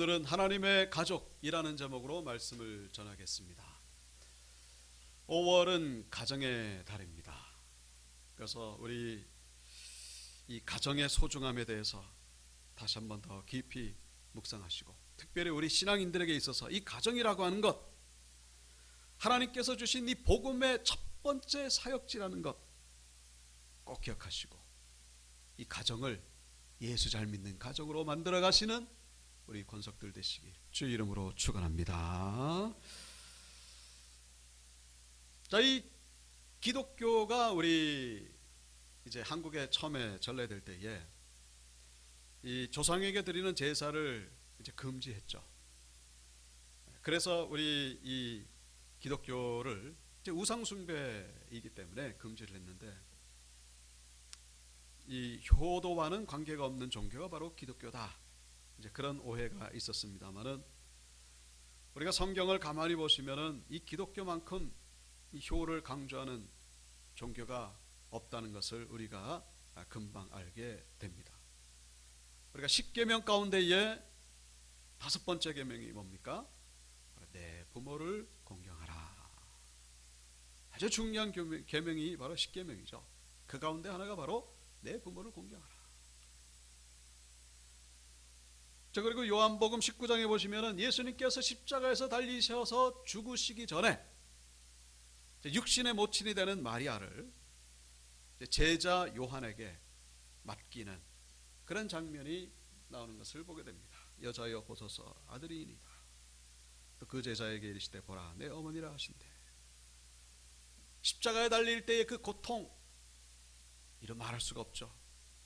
오늘은 하나님의 가족이라는 제목으로 말씀을 전하겠습니다. 5월은 가정의 달입니다. 그래서 우리 이 가정의 소중함에 대해서 다시 한번 더 깊이 묵상하시고, 특별히 우리 신앙인들에게 있어서 이 가정이라고 하는 것, 하나님께서 주신 이 복음의 첫 번째 사역지라는 것 꼭 기억하시고, 이 가정을 예수 잘 믿는 가정으로 만들어 가시는 우리 권석들 되시길 주 이름으로 축원합니다. 자, 이 기독교가 우리 이제 한국에 처음에 전래될 때에 이 조상에게 드리는 제사를 이제 금지했죠. 그래서 우리 이 기독교를 이제 우상 숭배이기 때문에 금지를 했는데, 이 효도와는 관계가 없는 종교가 바로 기독교다, 이제 그런 오해가 있었습니다만은, 우리가 성경을 가만히 보시면은 이 기독교만큼 이 효를 강조하는 종교가 없다는 것을 우리가 금방 알게 됩니다. 우리가 10계명 가운데에 5번째 계명이 뭡니까? 내 부모를 공경하라. 아주 중요한 계명이 바로 10계명이죠. 그 가운데 하나가 바로 내 부모를 공경하라. 자, 그리고 요한복음 19장에 보시면은 예수님께서 십자가에서 달리셔서 죽으시기 전에 육신의 모친이 되는 마리아를 제자 요한에게 맡기는 그런 장면이 나오는 것을 보게 됩니다. 여자여 보소서 아들이니이다. 또 그 제자에게 이르시되 보라 내 어머니라 하신대. 십자가에 달릴 때의 그 고통, 이루 말할 수가 없죠.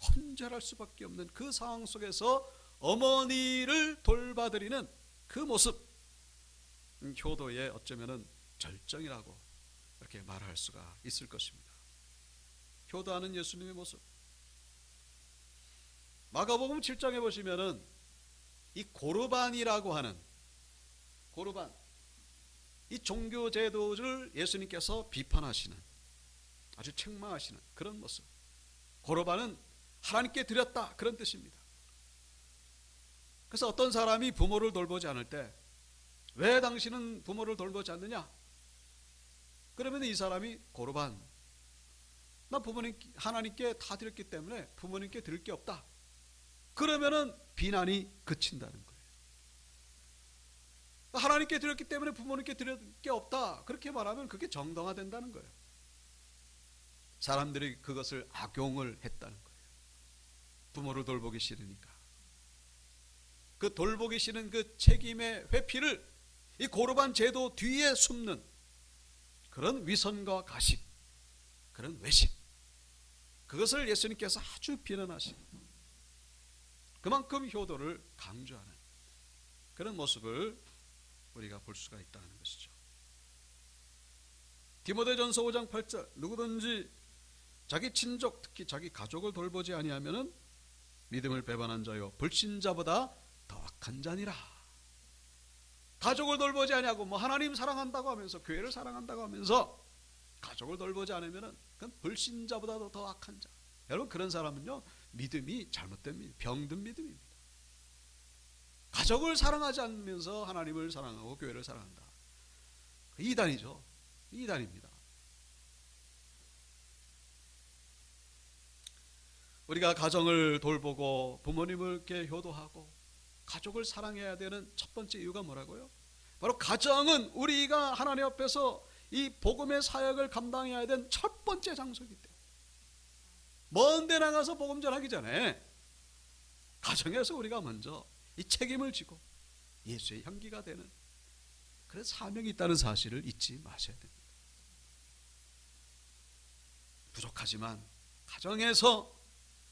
혼절할 수밖에 없는 그 상황 속에서 어머니를 돌봐드리는 그 모습, 효도의 어쩌면은 절정이라고 이렇게 말할 수가 있을 것입니다. 효도하는 예수님의 모습. 마가복음 7장에 보시면은 이 고르반이라고 하는, 고르반, 이 종교 제도를 예수님께서 비판하시는, 아주 책망하시는 그런 모습. 고르반은 하나님께 드렸다, 그런 뜻입니다. 그래서 어떤 사람이 부모를 돌보지 않을 때, 왜 당신은 부모를 돌보지 않느냐? 그러면 이 사람이 고르반, 나 부모님 하나님께 다 드렸기 때문에 부모님께 드릴 게 없다, 그러면은 비난이 그친다는 거예요. 하나님께 드렸기 때문에 부모님께 드릴 게 없다, 그렇게 말하면 그게 정당화된다는 거예요. 사람들이 그것을 악용을 했다는 거예요. 부모를 돌보기 싫으니까. 그 돌보기 싫은 그 책임의 회피를 이 고르반 제도 뒤에 숨는 그런 위선과 가식, 그런 외식, 그것을 예수님께서 아주 비난하신, 그만큼 효도를 강조하는 그런 모습을 우리가 볼 수가 있다는 것이죠. 디모데전서 5장 8절, 누구든지 자기 친족, 특히 자기 가족을 돌보지 아니하면은 믿음을 배반한 자요 불신자보다 더 악한 자니라. 가족을 돌보지 아니하고 뭐 하나님 사랑한다고 하면서, 교회를 사랑한다고 하면서 가족을 돌보지 않으면은 그건 불신자보다도 더 악한 자. 여러분, 그런 사람은요 믿음이 잘못된 믿음, 병든 믿음입니다. 가족을 사랑하지 않으면서 하나님을 사랑하고 교회를 사랑한다, 이단이죠. 이단입니다. 우리가 가정을 돌보고 부모님을 이렇게 효도하고 가족을 사랑해야 되는 첫 번째 이유가 뭐라고요? 바로 가정은 우리가 하나님 앞에서 이 복음의 사역을 감당해야 된 첫 번째 장소이기 때문에, 먼 데 나가서 복음 전하기 전에 가정에서 우리가 먼저 이 책임을 지고 예수의 향기가 되는 그런 사명이 있다는 사실을 잊지 마셔야 됩니다. 부족하지만 가정에서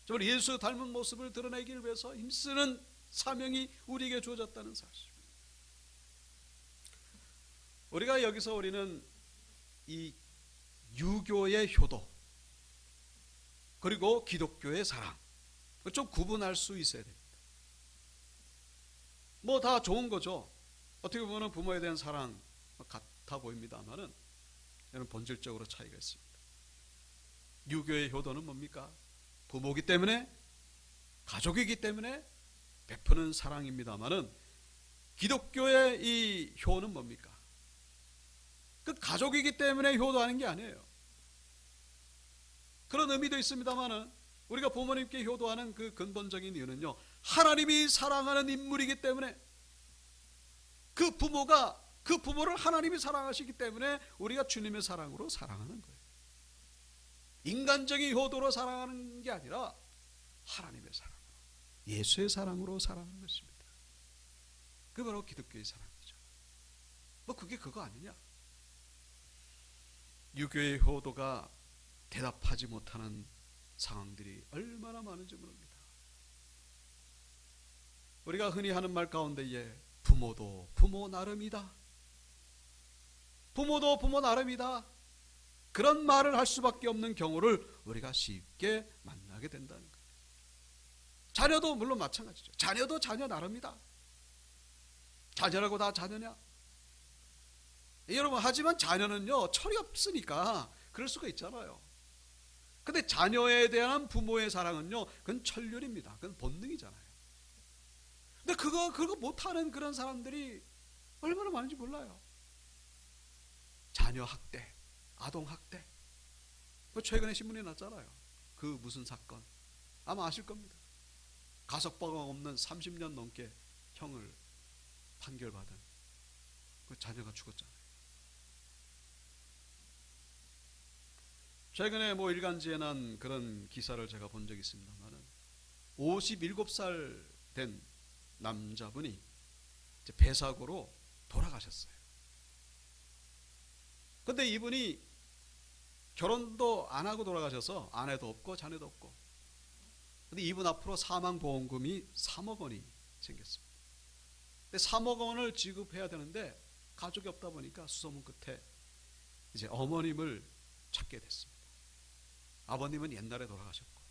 정말 예수 닮은 모습을 드러내기를 위해서 힘쓰는 사명이 우리에게 주어졌다는 사실. 우리가 여기서 우리는 이 유교의 효도 그리고 기독교의 사랑, 좀 구분할 수 있어야 됩니다. 뭐 다 좋은 거죠. 어떻게 보면 부모에 대한 사랑 같아 보입니다만은 이런 본질적으로 차이가 있습니다. 유교의 효도는 뭡니까? 부모이기 때문에, 가족이기 때문에 베푸는 사랑입니다만은, 기독교의 이 효는 뭡니까? 그 가족이기 때문에 효도하는 게 아니에요. 그런 의미도 있습니다만은 우리가 부모님께 효도하는 그 근본적인 이유는요, 하나님이 사랑하는 인물이기 때문에, 그 부모를 하나님이 사랑하시기 때문에 우리가 주님의 사랑으로 사랑하는 거예요. 인간적인 효도로 사랑하는 게 아니라 하나님의 사랑으로, 예수의 사랑으로 사랑하는 것입니다. 그게 바로 기독교의 사랑이죠. 뭐 그게 그거 아니냐? 유교의 효도가 대답하지 못하는 상황들이 얼마나 많은지 모릅니다. 우리가 흔히 하는 말 가운데에 부모도 부모 나름이다, 부모도 부모 나름이다, 그런 말을 할 수밖에 없는 경우를 우리가 쉽게 만나게 된다는 거예요. 자녀도 물론 마찬가지죠. 자녀도 자녀 나름이다. 자녀라고 다 자녀냐? 여러분, 하지만 자녀는요, 철이 없으니까 그럴 수가 있잖아요. 근데 자녀에 대한 부모의 사랑은요, 그건 천륜입니다. 그건 본능이잖아요. 근데 그거 못하는 그런 사람들이 얼마나 많은지 몰라요. 자녀 학대, 아동 학대. 최근에 신문에 났잖아요. 그 무슨 사건. 아마 아실 겁니다. 가석방 없는 30년 넘게 형을 판결받은 그 자녀가 죽었잖아요. 최근에 일간지에 난 그런 기사를 제가 본 적이 있습니다만은 57살 된 남자분이 이제 배사고로 돌아가셨어요. 근데 이분이 결혼도 안 하고 돌아가셔서 아내도 없고 자녀도 없고, 근데 이분 앞으로 사망보험금이 3억 원이 생겼습니다. 근데 3억 원을 지급해야 되는데 가족이 없다 보니까 수소문 끝에 이제 어머님을 찾게 됐습니다. 아버님은 옛날에 돌아가셨고,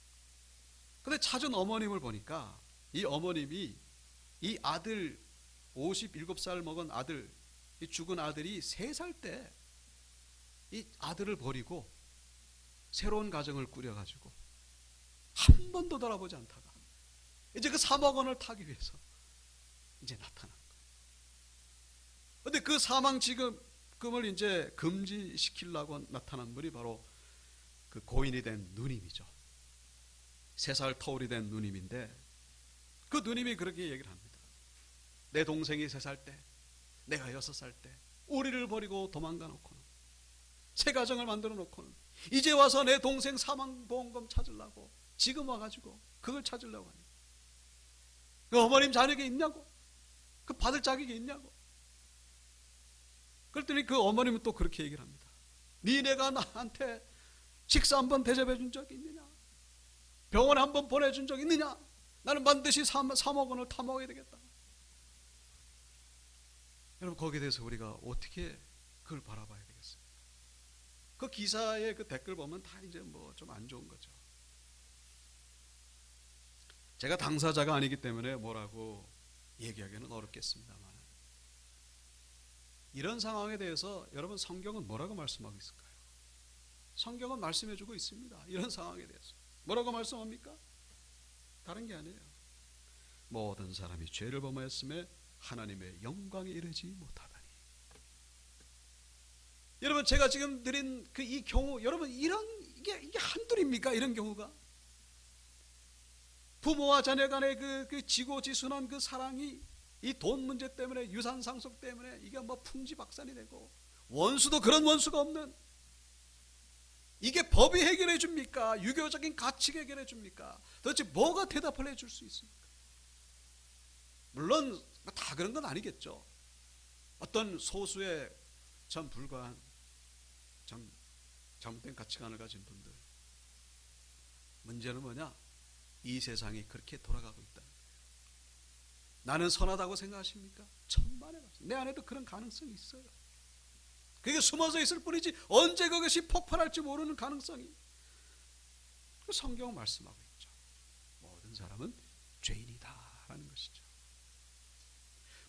근데 찾은 어머님을 보니까 이 어머님이 이 아들, 57살 먹은 아들, 이 죽은 아들이 3살 때 이 아들을 버리고 새로운 가정을 꾸려가지고 한 번도 돌아보지 않다가 이제 그 3억 원을 타기 위해서 이제 나타난 거예요. 근데 그 사망 지급금을 이제 금지시키려고 나타난 분이 바로 그 고인이 된 누님이죠. 3살 터울이 된 누님인데, 그 누님이 그렇게 얘기를 합니다. 내 동생이 3살 때, 내가 6살 때 우리를 버리고 도망가 놓고는, 새 가정을 만들어 놓고는 이제 와서 내 동생 사망보험금 찾으려고 지금 와가지고 그걸 찾으려고 하니, 그 어머님 자녀에게 있냐고, 그 받을 자격이 있냐고. 그랬더니 그 어머님은 또 그렇게 얘기를 합니다. 니네가 나한테 식사 한번 대접해 준 적이 있느냐? 병원에 한번 보내준 적이 있느냐? 나는 반드시 3억 원을 타먹어야 되겠다. 여러분, 거기에 대해서 우리가 어떻게 그걸 바라봐야 되겠어요? 그 기사의 그 댓글 보면 다 이제 좀 안 좋은 거죠. 제가 당사자가 아니기 때문에 뭐라고 얘기하기는 어렵겠습니다만, 이런 상황에 대해서 여러분, 성경은 뭐라고 말씀하고 있을까요? 성경은 말씀해주고 있습니다. 이런 상황에 대해서 뭐라고 말씀합니까? 다른 게 아니에요. 모든 사람이 죄를 범하였음에 하나님의 영광에 이르지 못하다니. 여러분, 제가 지금 드린 이 경우, 여러분, 이게 한둘입니까? 이런 경우가 부모와 자녀 간의 그 지고지순한 그 사랑이 이 돈 문제 때문에, 유산 상속 때문에 이게 풍지박산이 되고, 원수도 그런 원수가 없는, 이게 법이 해결해 줍니까? 유교적인 가치가 해결해 줍니까? 도대체 뭐가 대답을 해줄 수 있습니까? 물론 다 그런 건 아니겠죠. 어떤 소수의 전 불과한 잘못된 가치관을 가진 분들. 문제는 뭐냐? 이 세상이 그렇게 돌아가고 있다. 나는 선하다고 생각하십니까? 천만에 내 안에도 그런 가능성이 있어요. 그게 숨어서 있을 뿐이지 언제 그것이 폭발할지 모르는 가능성이, 성경은 말씀하고 있죠. 모든 사람은 죄인이다라는 것이죠.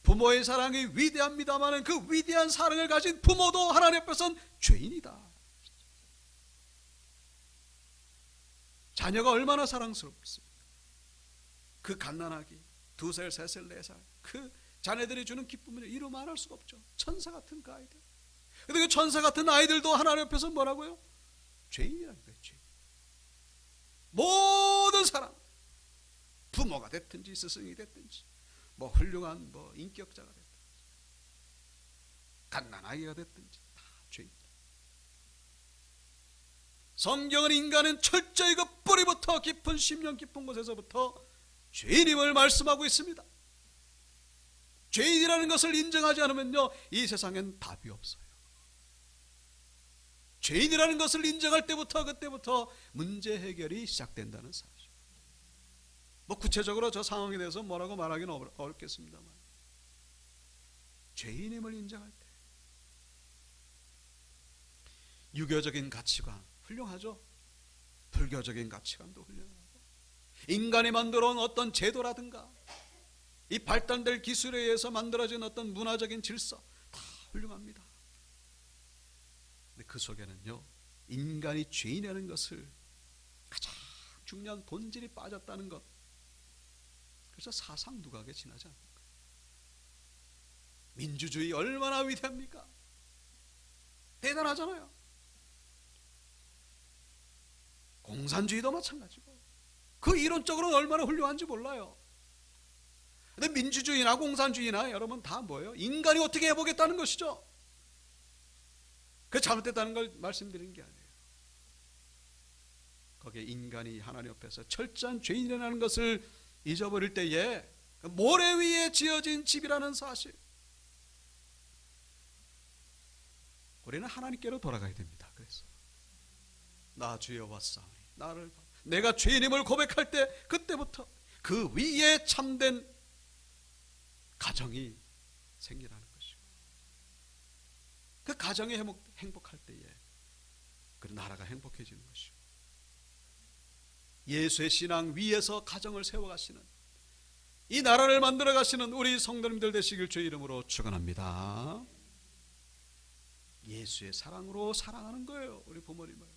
부모의 사랑이 위대합니다만 그 위대한 사랑을 가진 부모도 하나님 앞에서는 죄인이다. 자녀가 얼마나 사랑스럽습니까? 그 갓난아기 2살, 3살, 4살 그 자녀들이 주는 기쁨은 이루 말할 수가 없죠. 천사 같은 그 아이들. 근데 그 천사 같은 아이들도 하나님 옆에서 뭐라고요? 죄인이라는 거예요. 죄인. 모든 사람, 부모가 됐든지 스승이 됐든지 뭐 훌륭한 뭐 인격자가 됐든지 갓난아기가 됐든지 다 죄인. 성경은 인간은 철저히 그 뿌리부터 깊은 심령 깊은 곳에서부터 죄인임을 말씀하고 있습니다. 죄인이라는 것을 인정하지 않으면요, 이 세상엔 답이 없어요. 죄인이라는 것을 인정할 때부터 그때부터 문제 해결이 시작된다는 사실. 뭐 구체적으로 저 상황에 대해서 뭐라고 말하기는 어렵겠습니다만, 죄인임을 인정할 때 유교적인 가치관 훌륭하죠. 불교적인 가치관도 훌륭하고, 인간이 만들어 온 어떤 제도라든가 이 발달될 기술에 의해서 만들어진 어떤 문화적인 질서 다 훌륭합니다. 근데 그 속에는요, 인간이 죄인이라는 것을 가장 중요한 본질이 빠졌다는 것. 그래서 사상 누각에 지나지 않습니까? 민주주의 얼마나 위대합니까? 대단하잖아요. 공산주의도 마찬가지고, 그 이론적으로는 얼마나 훌륭한지 몰라요. 근데 민주주의나 공산주의나 여러분 다 뭐예요? 인간이 어떻게 해보겠다는 것이죠. 그 잘못됐다는 걸 말씀드리는 게 아니에요. 거기에 인간이 하나님 앞에서 철저한 죄인이라는 것을 잊어버릴 때에 모래 위에 지어진 집이라는 사실, 우리는 하나님께로 돌아가야 됩니다. 그래서 나 주여 왔사오니 나를 봐. 내가 죄인임을 고백할 때 그때부터 그 위에 참된 가정이 생기라는 것이고, 그 가정이 행복할 때에 그 나라가 행복해지는 것이고, 예수의 신앙 위에서 가정을 세워가시는, 이 나라를 만들어 가시는 우리 성도님들 되시길 주의 이름으로 축원합니다. 예수의 사랑으로 사랑하는 거예요. 우리 부모님을,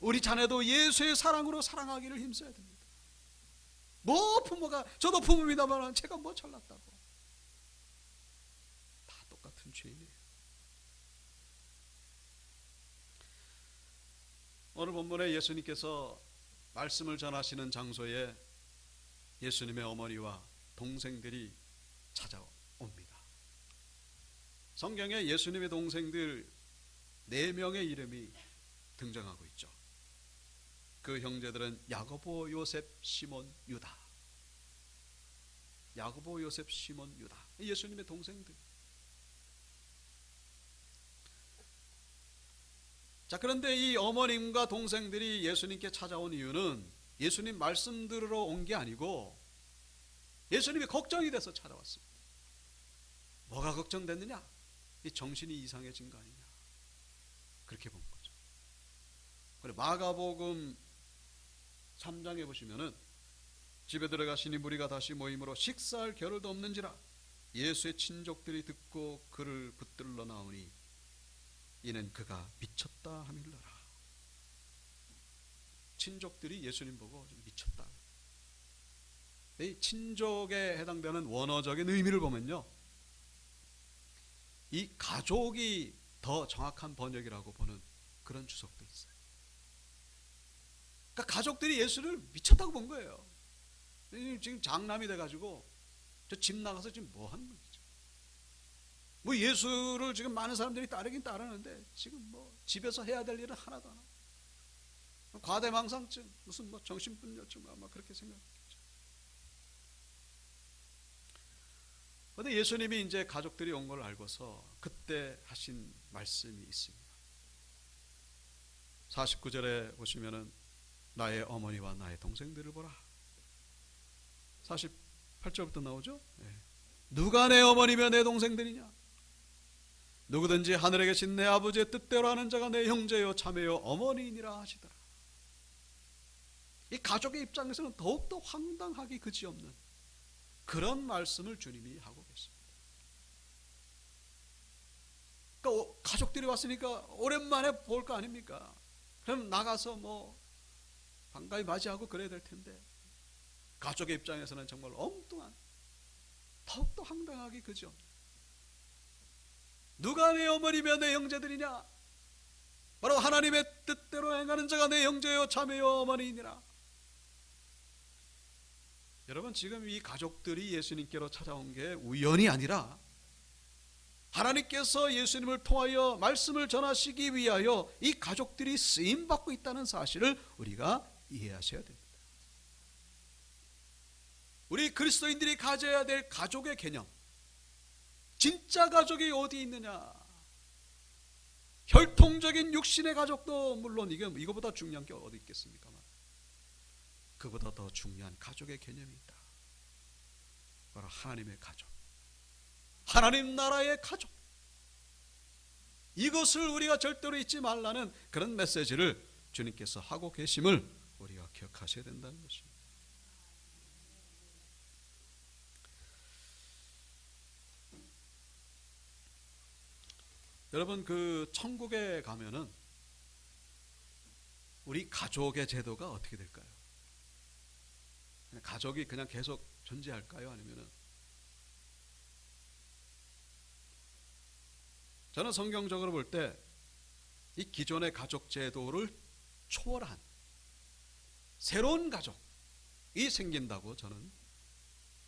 우리 자녀도 예수의 사랑으로 사랑하기를 힘써야 됩니다. 뭐 부모가, 저도 부모입니다만 제가 뭐 잘났다고, 다 똑같은 죄인이에요. 오늘 본문에 예수님께서 말씀을 전하시는 장소에 예수님의 어머니와 동생들이 찾아옵니다. 성경에 예수님의 동생들 4명의 이름이 등장하고 있죠. 그 형제들은 야고보, 요셉, 시몬, 유다. 야고보, 요셉, 시몬, 유다. 예수님의 동생들. 자, 그런데 이 어머님과 동생들이 예수님께 찾아온 이유는 예수님 말씀 들으러 온 게 아니고 예수님이 걱정이 돼서 찾아왔습니다. 뭐가 걱정됐느냐? 이 정신이 이상해진 거 아니냐, 그렇게 본 거죠. 그래, 마가복음 3장에 보시면은 집에 들어가시니 무리가 다시 모임으로 식사할 겨를도 없는지라 예수의 친족들이 듣고 그를 붙들러 나오니 이는 그가 미쳤다 하밀러라. 친족들이 예수님 보고 미쳤다. 이 친족에 해당되는 원어적인 의미를 보면요, 이 가족이 더 정확한 번역이라고 보는 그런 주석도 있어요. 그러니까 가족들이 예수를 미쳤다고 본 거예요. 지금 장남이 돼가지고 저 집 나가서 지금 뭐 하는 거죠? 뭐 예수를 지금 많은 사람들이 따르긴 따르는데 지금 뭐 집에서 해야 될 일은 하나도 안 하고, 과대망상증, 무슨 뭐 정신분열증 아마 그렇게 생각했겠죠. 그런데 예수님이 이제 가족들이 온 걸 알고서 그때 하신 말씀이 있습니다. 49절에 보시면은 나의 어머니와 나의 동생들을 보라. 48절부터 나오죠. 누가 내 어머니며 내 동생들이냐? 누구든지 하늘에 계신 내 아버지의 뜻대로 하는 자가 내 형제요 자매요 어머니이니라 하시더라. 이 가족의 입장에서는 더욱더 황당하기 그지없는 그런 말씀을 주님이 하고 계십니다. 그러니까 가족들이 왔으니까 오랜만에 볼 거 아닙니까? 그럼 나가서 뭐 반가이 맞이하고 그래야 될 텐데, 가족의 입장에서는 정말 엉뚱한 더욱더 황당하게 그죠. 누가 내 어머니며 내 형제들이냐? 바로 하나님의 뜻대로 행하는 자가 내 형제요 자매요 어머니이니라. 여러분, 지금 이 가족들이 예수님께로 찾아온 게 우연이 아니라 하나님께서 예수님을 통하여 말씀을 전하시기 위하여 이 가족들이 쓰임받고 있다는 사실을 우리가 이해하셔야 됩니다. 우리 그리스도인들이 가져야 될 가족의 개념, 진짜 가족이 어디 있느냐? 혈통적인 육신의 가족도 물론 이거보다 중요한 게 어디 있겠습니까만, 그보다 더 중요한 가족의 개념이 있다. 바로 하나님의 가족, 하나님 나라의 가족. 이것을 우리가 절대로 잊지 말라는 그런 메시지를 주님께서 하고 계심을 우리가 기억하셔야 된다는 것입니다. 여러분, 그 천국에 가면은 우리 가족의 제도가 어떻게 될까요? 그냥 가족이 그냥 계속 존재할까요? 아니면은, 저는 성경적으로 볼 때 이 기존의 가족 제도를 초월한 새로운 가족이 생긴다고 저는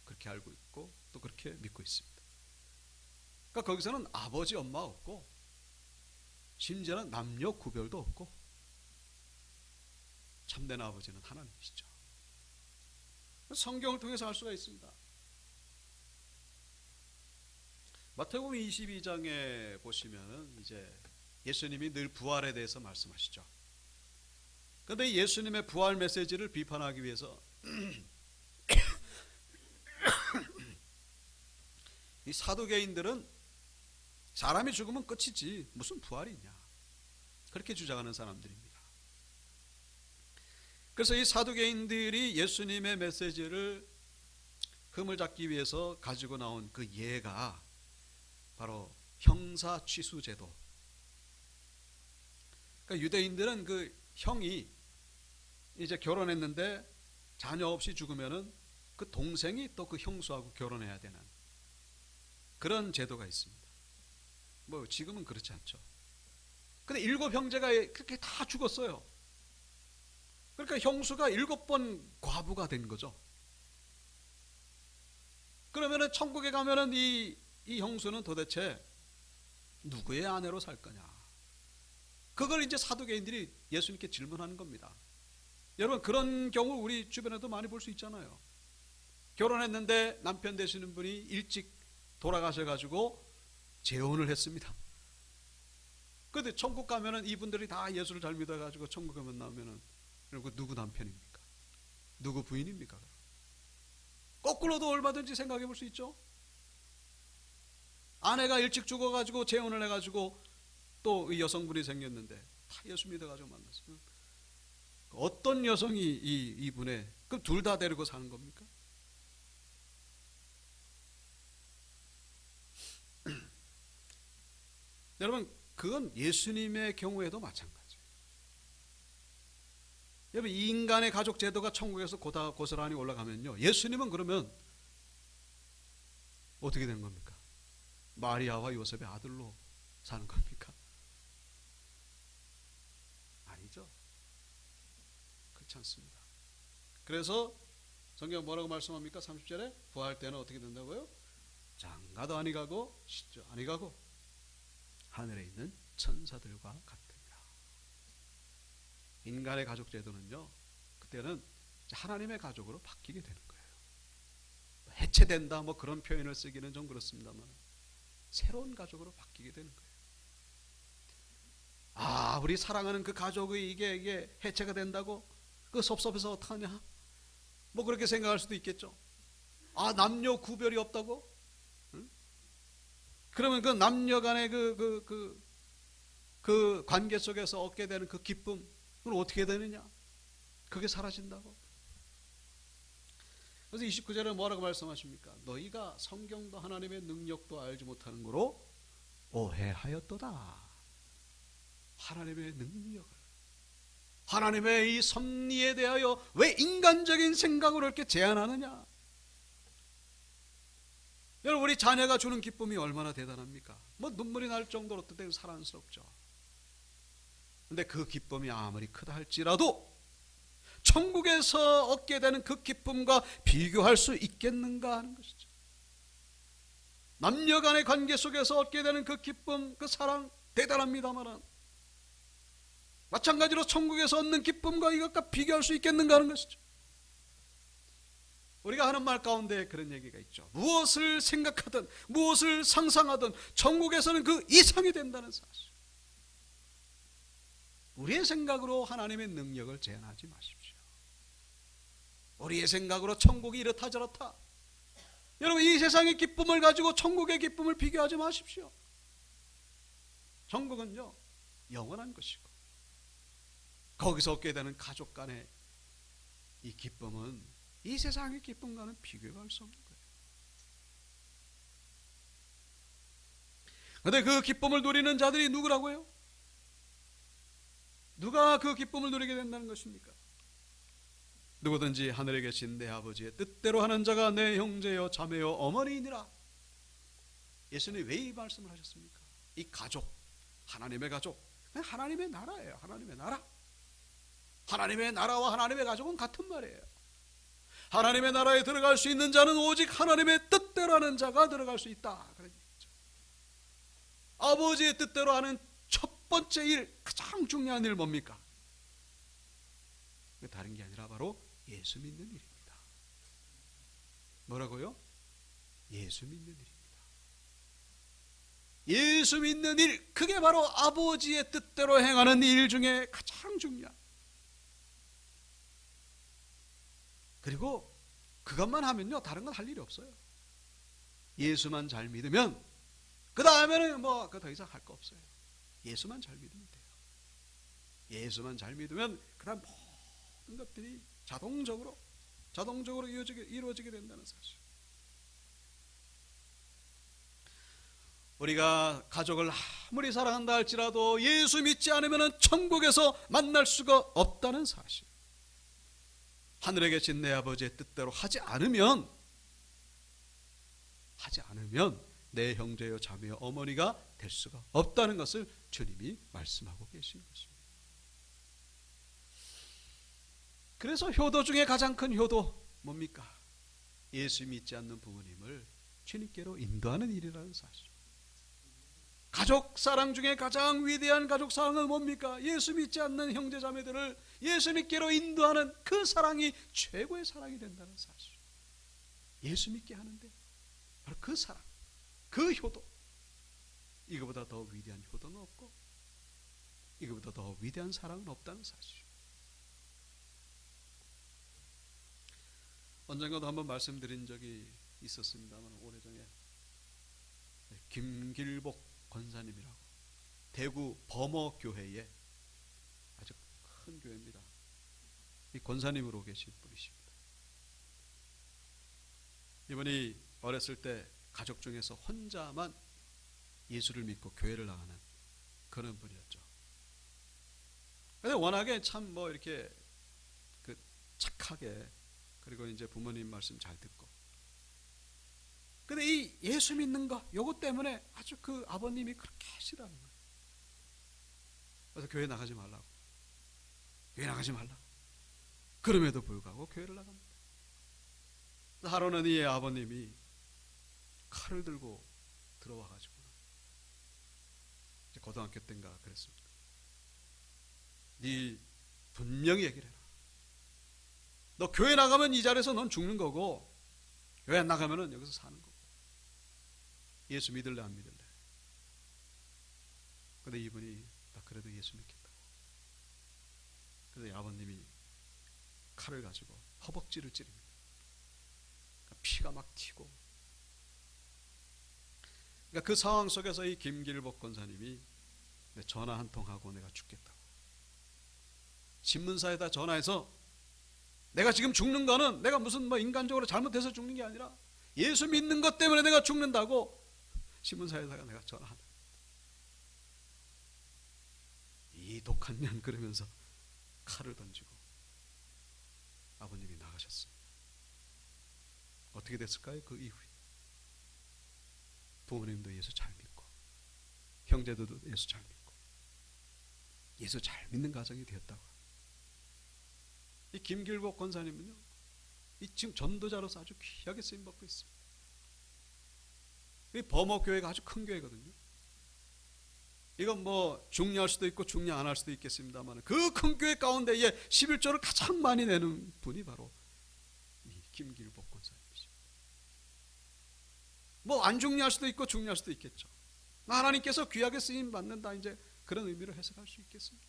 그렇게 알고 있고 또 그렇게 믿고 있습니다. 그러니까 거기서는 아버지 엄마 없고 심지어는 남녀 구별도 없고 참된 아버지는 하나님이시죠. 성경을 통해서 알 수가 있습니다. 마태복음 22장에 보시면은 이제 예수님이 늘 부활에 대해서 말씀하시죠. 그런데 예수님의 부활 메시지를 비판하기 위해서 이 사두개인들은 사람이 죽으면 끝이지 무슨 부활이 있냐, 그렇게 주장하는 사람들입니다. 그래서 이 사두개인들이 예수님의 메시지를 흠을 잡기 위해서 가지고 나온 그 예가 바로 형사 취수 제도. 그러니까 유대인들은 그 형이 이제 결혼했는데 자녀 없이 죽으면은 그 동생이 또 그 형수하고 결혼해야 되는 그런 제도가 있습니다. 뭐 지금은 그렇지 않죠. 근데 7 형제가 그렇게 다 죽었어요. 그러니까 형수가 7번 과부가 된 거죠. 그러면은 천국에 가면은 이 형수는 도대체 누구의 아내로 살 거냐? 그걸 이제 사두개인들이 예수님께 질문하는 겁니다. 여러분, 그런 경우 우리 주변에도 많이 볼 수 있잖아요. 결혼했는데 남편 되시는 분이 일찍 돌아가셔가지고 재혼을 했습니다. 그런데 천국 가면은 이분들이 다 예수를 잘 믿어가지고 천국 가면 나오면은 그리고 누구 남편입니까? 누구 부인입니까? 거꾸로도 얼마든지 생각해 볼 수 있죠. 아내가 일찍 죽어가지고 재혼을 해가지고 또 여성분이 생겼는데 다 예수 믿어가지고 만났어요. 어떤 여성이 이분의, 그럼 둘 다 데리고 사는 겁니까? 여러분, 그건 예수님의 경우에도 마찬가지예요. 여러분, 이 인간의 가족 제도가 천국에서 고스란히 올라가면요, 예수님은 그러면 어떻게 되는 겁니까? 마리아와 요셉의 아들로 사는 겁니까? 아니죠. 그렇지 않습니다. 그래서 성경 뭐라고 말씀합니까? 30절에 부활 때는 어떻게 된다고요? 장가도 아니 가고 시도 아니 가고 하늘에 있는 천사들과 같으리라. 인간의 가족 제도는요, 그때는 하나님의 가족으로 바뀌게 되는 거예요. 해체된다 뭐 그런 표현을 쓰기는 좀 그렇습니다만 새로운 가족으로 바뀌게 되는 거예요. 아, 우리 사랑하는 그 가족이 이게 해체가 된다고? 그 섭섭해서 어떡하냐? 뭐 그렇게 생각할 수도 있겠죠. 아, 남녀 구별이 없다고? 응? 그러면 그 남녀 간의 그 관계 속에서 얻게 되는 그 기쁨, 그건 어떻게 되느냐? 그게 사라진다고? 그래서 29절에 뭐라고 말씀하십니까? 너희가 성경도 하나님의 능력도 알지 못하는 거로 오해하였도다. 하나님의 능력을, 하나님의 이 섭리에 대하여 왜 인간적인 생각으로 이렇게 제한하느냐? 여러분, 우리 자녀가 주는 기쁨이 얼마나 대단합니까? 뭐 눈물이 날 정도로 뜻대로 사랑스럽죠. 근데 그 기쁨이 아무리 크다 할지라도 천국에서 얻게 되는 그 기쁨과 비교할 수 있겠는가 하는 것이죠. 남녀 간의 관계 속에서 얻게 되는 그 기쁨, 그 사랑 대단합니다만 마찬가지로 천국에서 얻는 기쁨과 이것과 비교할 수 있겠는가 하는 것이죠. 우리가 하는 말 가운데 그런 얘기가 있죠. 무엇을 생각하든 무엇을 상상하든 천국에서는 그 이상이 된다는 사실. 우리의 생각으로 하나님의 능력을 제한하지 마십시오. 우리의 생각으로 천국이 이렇다 저렇다. 여러분, 이 세상의 기쁨을 가지고 천국의 기쁨을 비교하지 마십시오. 천국은요, 영원한 것이고 거기서 얻게 되는 가족 간의 이 기쁨은 이 세상의 기쁨과는 비교가 할 수 없는 거예요. 그런데 그 기쁨을 누리는 자들이 누구라고요? 누가 그 기쁨을 누리게 된다는 것입니까? 누구든지 하늘에 계신 내 아버지의 뜻대로 하는 자가 내 형제요 자매요 어머니이니라. 예수님이 왜 이 말씀을 하셨습니까? 이 가족, 하나님의 가족, 하나님의 나라예요. 하나님의 나라. 하나님의 나라와 하나님의 가족은 같은 말이에요. 하나님의 나라에 들어갈 수 있는 자는 오직 하나님의 뜻대로 하는 자가 들어갈 수 있다, 그런 얘기죠. 아버지의 뜻대로 하는 첫 번째 일, 가장 중요한 일 뭡니까? 다른 게 아니라 바로 예수 믿는 일입니다. 뭐라고요? 예수 믿는 일입니다. 예수 믿는 일, 그게 바로 아버지의 뜻대로 행하는 일 중에 가장 중요한. 그리고 그것만 하면요, 다른 건 할 일이 없어요. 예수만 잘 믿으면 그 다음에는 뭐 그 더 이상 할 거 없어요. 예수만 잘 믿으면 돼요. 예수만 잘 믿으면 그 다음 모든 것들이 자동적으로 이루어지게 된다는 사실. 우리가 가족을 아무리 사랑한다 할지라도 예수 믿지 않으면 천국에서 만날 수가 없다는 사실. 하늘에 계신 내 아버지의 뜻대로 하지 않으면 내 형제요 자매요 어머니가 될 수가 없다는 것을 주님이 말씀하고 계시는 것입니다. 그래서 효도 중에 가장 큰 효도 뭡니까? 예수 믿지 않는 부모님을 주님께로 인도하는 일이라는 사실. 가족 사랑 중에 가장 위대한 가족 사랑은 뭡니까? 예수 믿지 않는 형제 자매들을 예수 믿기로 인도하는 그 사랑이 최고의 사랑이 된다는 사실. 예수 믿게 하는데 바로 그 사랑, 그 효도, 이거보다 더 위대한 효도는 없고 이거보다 더 위대한 사랑은 없다는 사실. 언젠가도 한번 말씀드린 적이 있었습니다만 오래전에 김길복 권사님이라고 대구 범어교회에 아주 큰 교회입니다. 이 권사님으로 계신 분이십니다. 이분이 어렸을 때 가족 중에서 혼자만 예수를 믿고 교회를 나가는 그런 분이었죠. 근데 워낙에 참 뭐 이렇게 그 착하게, 그리고 이제 부모님 말씀 잘 듣고, 근데 이 예수 믿는 거 요것 때문에 아주 그 아버님이 그렇게 싫어하는 거예요. 그래서 교회 나가지 말라고. 그럼에도 불구하고 교회를 나갑니다. 하루는 이 아버님이 칼을 들고 들어와가지고, 이제 고등학교 때인가 그랬습니다. 네 분명히 얘기를 해라. 너 교회 나가면 이 자리에서 넌 죽는 거고, 교회 안 나가면은 여기서 사는 거고. 예수 믿을래 안 믿을래? 근데 이분이 나 그래도 예수 믿겠다고. 그래서 아버님이 칼을 가지고 허벅지를 찌릅니다. 피가 막 튀고. 그러니까 그 상황 속에서 이 김길복 권사님이 전화 한 통 하고 내가 죽겠다고. 신문사에다 전화해서 내가 지금 죽는 거는 내가 무슨 뭐 인간적으로 잘못해서 죽는 게 아니라 예수 믿는 것 때문에 내가 죽는다고 신문사에다가 내가 전화한다. 이 독한 년 그러면서 칼을 던지고 아버님이 나가셨습니다. 어떻게 됐을까요? 그 이후에 부모님도 예수 잘 믿고 형제들도 예수 잘 믿고 예수 잘 믿는 가정이 되었다고. 이 김길복 권사님은요, 이 지금 전도자로서 아주 귀하게 쓰임 받고 있습니다. 이 범어교회가 아주 큰 교회거든요. 이건 뭐 중요할 수도 있고 중요 안 할 수도 있겠습니다만 그 큰 교회 가운데에 11조를 가장 많이 내는 분이 바로 이 김길복 권사님이십니다. 뭐 안 중요할 수도 있고 중요할 수도 있겠죠. 하나님께서 귀하게 쓰임 받는다, 이제 그런 의미로 해석할 수 있겠습니다.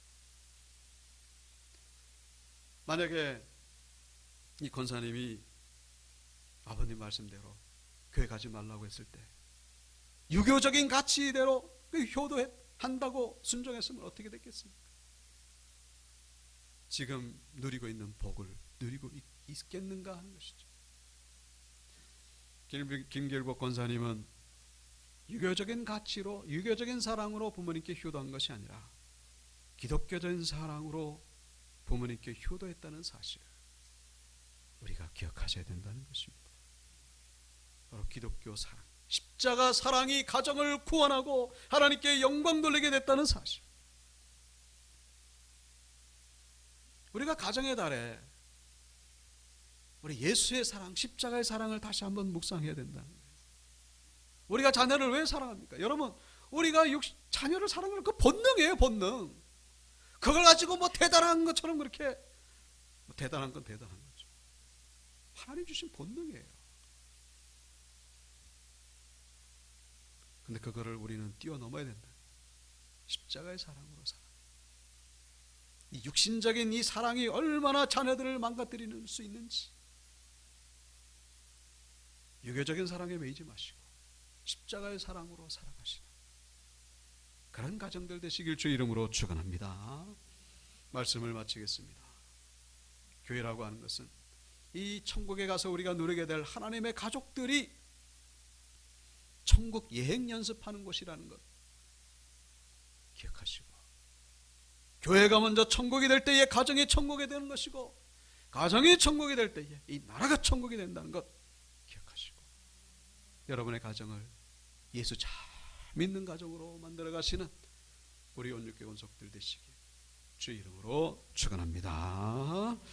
만약에 이 권사님이 아버님 말씀대로 교회 가지 말라고 했을 때 유교적인 가치대로 효도한다고 순종했으면 어떻게 됐겠습니까? 지금 누리고 있는 복을 누리고 있겠는가 하는 것이죠. 김길복 권사님은 유교적인 가치로, 유교적인 사랑으로 부모님께 효도한 것이 아니라 기독교적인 사랑으로 부모님께 효도했다는 사실을 우리가 기억하셔야 된다는 것입니다. 바로 기독교 사랑, 십자가 사랑이 가정을 구원하고 하나님께 영광 돌리게 됐다는 사실. 우리가 가정의 달에 우리 예수의 사랑, 십자가의 사랑을 다시 한번 묵상해야 된다는 거예요. 우리가 자녀를 왜 사랑합니까? 여러분, 우리가 자녀를 사랑하는 그 본능이에요, 본능. 그걸 가지고 뭐 대단한 것처럼 그렇게, 뭐 대단한 건 대단한 거죠. 하나님 주신 본능이에요. 근데 그거를 우리는 뛰어넘어야 된다. 십자가의 사랑으로 살아. 이 육신적인 이 사랑이 얼마나 자녀들을 망가뜨리는 수 있는지, 유교적인 사랑에 매이지 마시고 십자가의 사랑으로 살아가시는 그런 가정들 되시길 주 이름으로 축원합니다. 말씀을 마치겠습니다. 교회라고 하는 것은 이 천국에 가서 우리가 누리게 될 하나님의 가족들이 천국 여행 연습하는 곳이라는 것 기억하시고, 교회가 먼저 천국이 될 때에 가정이 천국이 되는 것이고, 가정이 천국이 될 때에 이 나라가 천국이 된다는 것 기억하시고, 여러분의 가정을 예수 잘 믿는 가정으로 만들어 가시는 우리 온육교 권속들 되시길 주 이름으로 축원합니다.